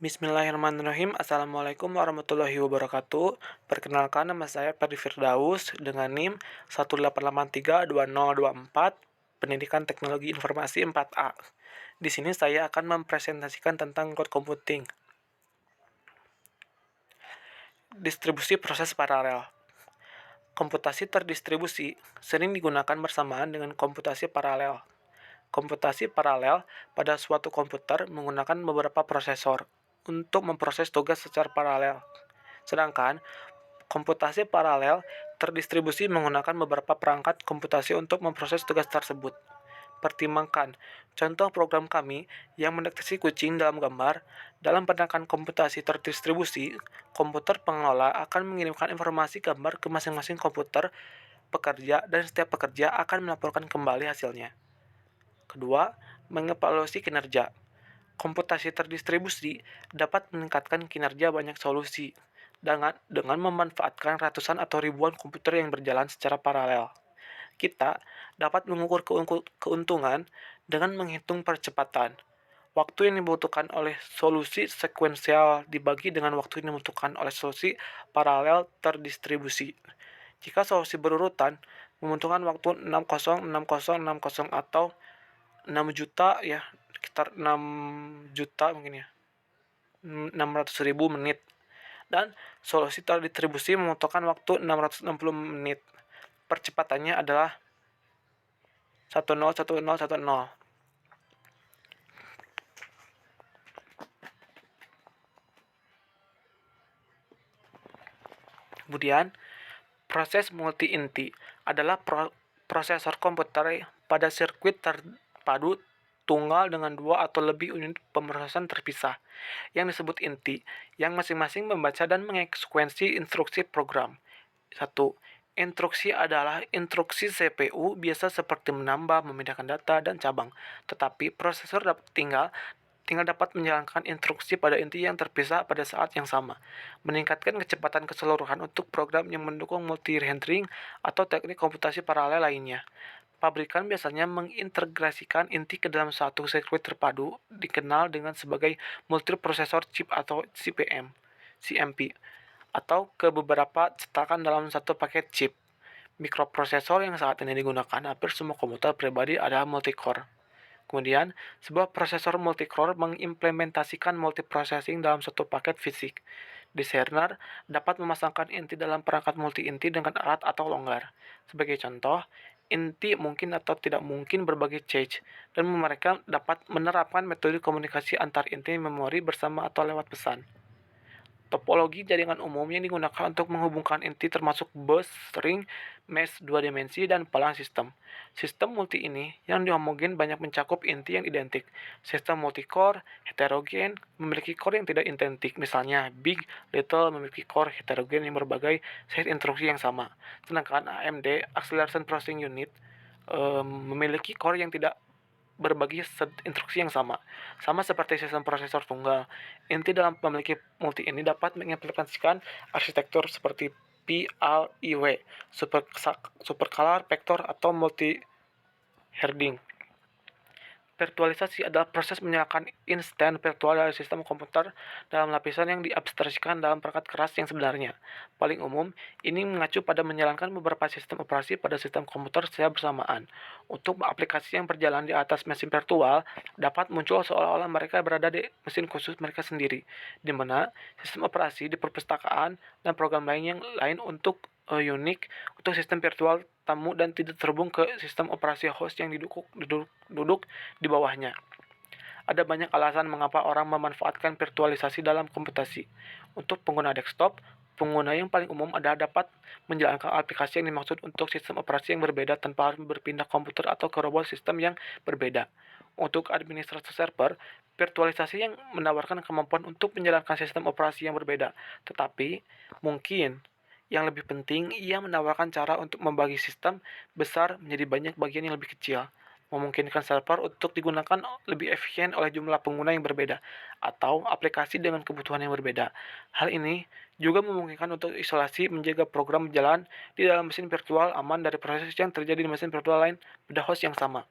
Bismillahirrahmanirrahim. Assalamualaikum warahmatullahi wabarakatuh. Perkenalkan, nama saya Ferdi Firdaus dengan NIM 188322024, Pendidikan Teknologi Informasi 4A. Di sini saya akan mempresentasikan tentang cloud computing. Distribusi proses paralel. Komputasi terdistribusi sering digunakan bersamaan dengan komputasi paralel. Komputasi paralel pada suatu komputer menggunakan beberapa prosesor untuk memproses tugas secara paralel. Sedangkan komputasi paralel terdistribusi menggunakan beberapa perangkat komputasi untuk memproses tugas tersebut. Pertimbangkan contoh program kami yang mendeteksi kucing dalam gambar. Dalam pendekatan komputasi terdistribusi, komputer pengelola akan mengirimkan informasi gambar ke masing-masing komputer pekerja dan setiap pekerja akan melaporkan kembali hasilnya. Kedua, mengevaluasi kinerja. Komputasi terdistribusi dapat meningkatkan kinerja banyak solusi dengan memanfaatkan ratusan atau ribuan komputer yang berjalan secara paralel. Kita dapat mengukur keuntungan dengan menghitung percepatan. Waktu yang dibutuhkan oleh solusi sekuensial dibagi dengan waktu yang dibutuhkan oleh solusi paralel terdistribusi. Jika solusi berurutan, membutuhkan waktu 60, 60, 60 atau 6 juta ya, sekitar 6 juta mungkin ya, 600.000 menit. Dan solusi terdistribusi membutuhkan waktu 660 menit. Percepatannya adalah 101010. Kemudian, proses multi-inti adalah prosesor komputer pada sirkuit terpadu tunggal dengan dua atau lebih unit pemrosesan terpisah, yang disebut inti, yang masing-masing membaca dan mengeksekusi instruksi program. 1. Instruksi adalah instruksi CPU biasa seperti menambah, memindahkan data, dan cabang. Tetapi prosesor tinggal dapat menjalankan instruksi pada inti yang terpisah pada saat yang sama, meningkatkan kecepatan keseluruhan untuk program yang mendukung multi-rendering atau teknik komputasi paralel lainnya. Pabrikan biasanya mengintegrasikan inti ke dalam satu sirkuit terpadu, dikenal dengan sebagai multiprosesor chip atau CMP, atau ke beberapa cetakan dalam satu paket chip. Mikroprosesor yang saat ini digunakan hampir semua komputer pribadi adalah multicore. Kemudian, sebuah prosesor multicore mengimplementasikan multiprocessing dalam satu paket fisik. Designer dapat memasangkan inti dalam perangkat multi-inti dengan erat atau longgar. Sebagai contoh, inti mungkin atau tidak mungkin berbagi cache, dan mereka dapat menerapkan metode komunikasi antar inti memori bersama atau lewat pesan. Topologi jaringan umum yang digunakan untuk menghubungkan inti termasuk bus, string, mesh 2 dimensi, dan palang sistem. Sistem multi ini yang dihomogen banyak mencakup inti yang identik. Sistem multicore, heterogen, memiliki core yang tidak identik. Misalnya, big, little memiliki core heterogen yang berbagai set instruksi yang sama. Sedangkan AMD, Acceleration Processing Unit, memiliki core yang tidak berbagi instruksi yang sama. Sama seperti sistem prosesor tunggal, inti dalam memiliki multi ini dapat mengimplementasikan arsitektur seperti PLIW, supercalar vector atau multi-threading. Virtualisasi adalah proses menyalakan instan virtual dari sistem komputer dalam lapisan yang diabstraksikan dalam perangkat keras yang sebenarnya. Paling umum, ini mengacu pada menjalankan beberapa sistem operasi pada sistem komputer secara bersamaan. Untuk aplikasi yang berjalan di atas mesin virtual, dapat muncul seolah-olah mereka berada di mesin khusus mereka sendiri, di mana sistem operasi di perpustakaan dan program lain untuk unik untuk sistem virtual tamu dan tidak terhubung ke sistem operasi host yang duduk di bawahnya. Ada banyak alasan mengapa orang memanfaatkan virtualisasi dalam komputasi. Untuk pengguna desktop, pengguna yang paling umum adalah dapat menjalankan aplikasi yang dimaksud untuk sistem operasi yang berbeda tanpa harus berpindah komputer atau ke robot sistem yang berbeda. Untuk administrator server, virtualisasi yang menawarkan kemampuan untuk menjalankan sistem operasi yang berbeda. Tetapi, mungkin yang lebih penting, ia menawarkan cara untuk membagi sistem besar menjadi banyak bagian yang lebih kecil, memungkinkan server untuk digunakan lebih efisien oleh jumlah pengguna yang berbeda, atau aplikasi dengan kebutuhan yang berbeda. Hal ini juga memungkinkan untuk isolasi menjaga program berjalan di dalam mesin virtual aman dari proses yang terjadi di mesin virtual lain pada host yang sama.